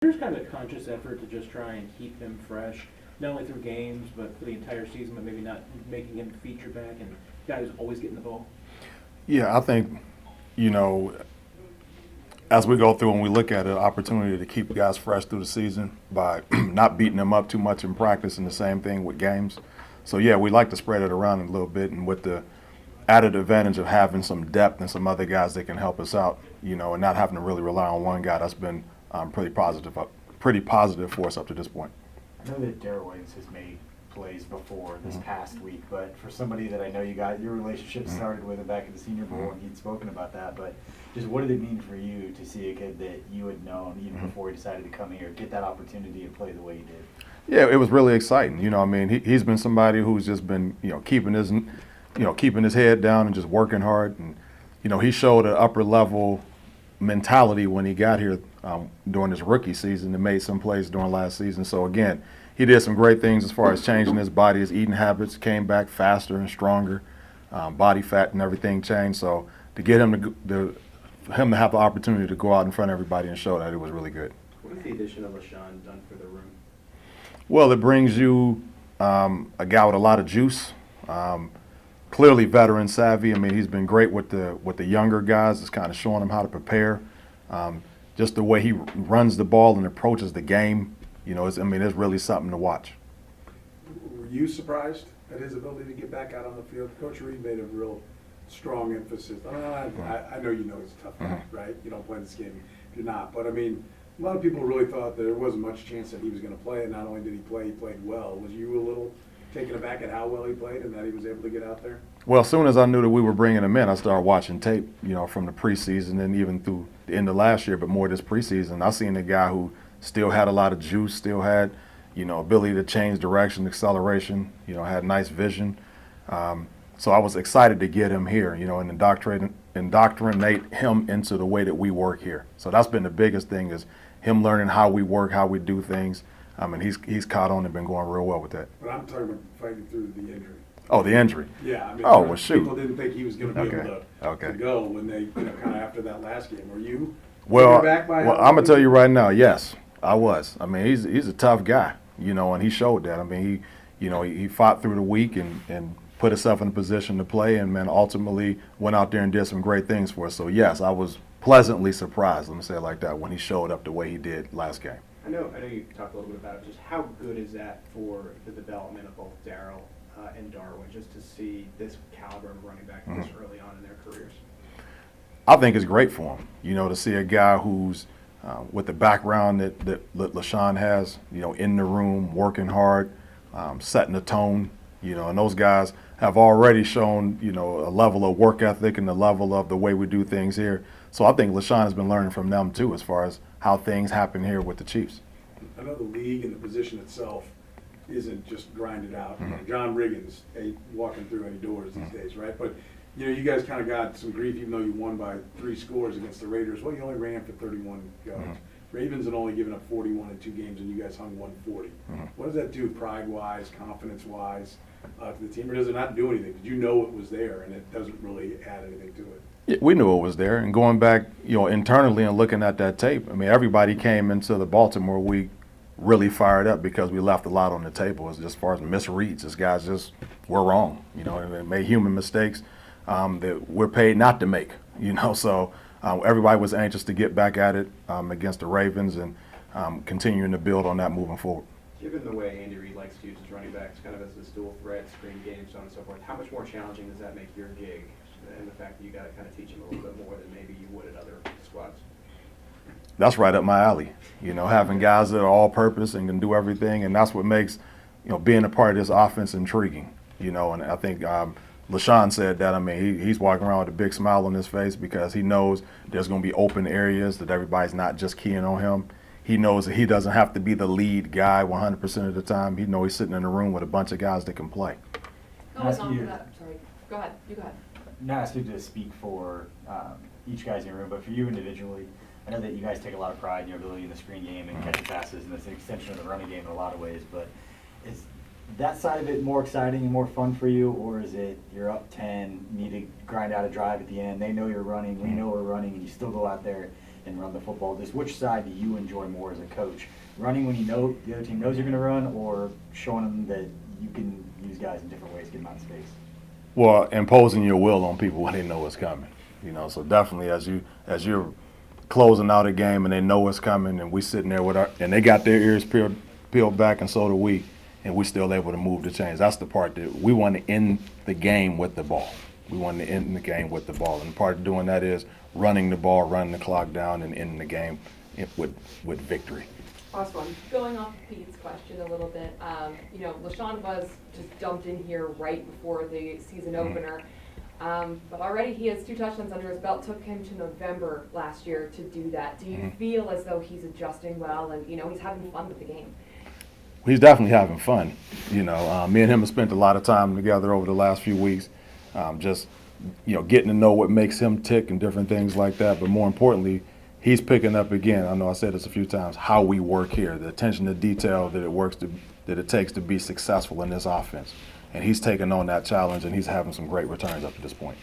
There's kind of a conscious effort to just try and keep him fresh, not only through games, but for the entire season, but maybe not making him feature back and guy who's always getting the ball. Yeah, I think, you know, as we go through and we look at an opportunity to keep guys fresh through the season by not beating them up too much in practice, and the same thing with games. So, yeah, we like to spread it around a little bit, and with the added advantage of having some depth and some other guys that can help us out, you know, and not having to really rely on one guy, that's been pretty positive for us up to this point. I know that Darwin has made plays before this past week, but for somebody that I know you got your relationship started with him back at the Senior Bowl, and he'd spoken about that, but just what did it mean for you to see a kid that you had known even before he decided to come here, get that opportunity and play the way he did? Yeah, it was really exciting. You know, I mean, he's been somebody who's just been, keeping his head down and just working hard. And, he showed an upper level mentality when he got here during his rookie season and made some plays during last season. So, again, he did some great things as far as changing his body, his eating habits, came back faster and stronger, body fat and everything changed. So to get him to have the opportunity to go out in front of everybody and show that, it was really good. What has the addition of LeSean done for the room? Well, it brings you a guy with a lot of juice, clearly veteran savvy. I mean, he's been great with the younger guys. It's kind of showing them how to prepare. Just the way he runs the ball and approaches the game, it's really something to watch. Were you surprised at his ability to get back out on the field? Coach Reed made a real strong emphasis. I know you know he's a tough guy, right? You don't play this game if you're not. But, I mean, a lot of people really thought that there wasn't much chance that he was going to play, and not only did he play, he played well. Was you a little taken aback at how well he played and that he was able to get out there? Well, as soon as I knew that we were bringing him in, I started watching tape, from the preseason and even through the end of last year, but more this preseason. I seen a guy who still had a lot of juice, still had, ability to change direction, acceleration, had nice vision. So I was excited to get him here, and indoctrinate him into the way that we work here. So that's been the biggest thing, is him learning how we work, how we do things. And he's caught on and been going real well with that. But I'm talking about fighting through the injury. Oh, the injury. Yeah, I mean, well, shoot. People didn't think he was going to be able to go when they, kind of after that last game. Were you? Well, back by I'm gonna tell you right now, yes, I was. I mean, he's a tough guy, and he showed that. I mean, he fought through the week and put himself in a position to play, and ultimately went out there and did some great things for us. So yes, I was pleasantly surprised. Let me say it like that, when he showed up the way he did last game. I know you talked a little bit about it. Just how good is that for the development of both Darrel and Darwin, just to see this caliber of running back this early on in their careers? I think it's great for him, to see a guy who's with the background that LeSean has, in the room, working hard, setting the tone, and those guys have already shown, a level of work ethic and the level of the way we do things here. So I think LeSean has been learning from them too, as far as how things happen here with the Chiefs. I know the league and the position itself isn't just grinded out. John Riggins ain't walking through any doors these days, right? But you guys kind of got some grief, even though you won by 3 scores against the Raiders. Well, you only ran for 31 yards. Ravens had only given up 41 in 2 games, and you guys hung 140. What does that do, pride-wise, confidence-wise, to the team? Or does it not do anything? Did you know it was there, and it doesn't really add anything to it? Yeah, we knew it was there, and going back, internally and looking at that tape, I mean, everybody came into the Baltimore week really fired up because we left a lot on the table as far as misreads. These guys just were wrong, and they made human mistakes that we're paid not to make, So everybody was anxious to get back at it against the Ravens and continuing to build on that moving forward. Given the way Andy Reid likes to use his running backs kind of as this dual threat, screen game, so on and so forth, how much more challenging does that make your gig, and the fact that you got to kind of teach him a little bit more than maybe you would at other squads? That's right up my alley, having guys that are all-purpose and can do everything, and that's what makes, being a part of this offense intriguing, and I think LeSean said that. I mean, he's walking around with a big smile on his face because he knows there's going to be open areas, that everybody's not just keying on him. He knows that he doesn't have to be the lead guy 100% of the time. He knows he's sitting in a room with a bunch of guys that can play. Oh, sorry. Go ahead. You go ahead. Not asking you to speak for each guy's in your room, but for you individually, I know that you guys take a lot of pride in your ability in the screen game and catching passes, and it's an extension of the running game in a lot of ways. But is that side of it more exciting and more fun for you, or is it you're up 10, need to grind out a drive at the end, they know you're running, we know we're running, and you still go out there and run the football. Just which side do you enjoy more as a coach? Running when you know the other team knows you're going to run, or showing them that you can use guys in different ways to get them out of space? Well, imposing your will on people when they know it's coming. So definitely as you're closing out a game and they know it's coming, and we sitting there and they got their ears peeled back, and so do we, and we still able to move the chains. That's the part that we want to end the game with the ball. We want to end the game with the ball, and part of doing that is running the ball, running the clock down, and ending the game with victory. Last one. Going off Pete's question a little bit, LeSean was just dumped in here right before the season opener. But already he has 2 touchdowns under his belt. Took him to November last year to do that. Do you feel as though he's adjusting well and, he's having fun with the game? He's definitely having fun. Me and him have spent a lot of time together over the last few weeks, just, getting to know what makes him tick and different things like that. But more importantly, he's picking up again, I know I said this a few times, how we work here, the attention to detail that it takes to be successful in this offense. And he's taking on that challenge, and he's having some great returns up to this point.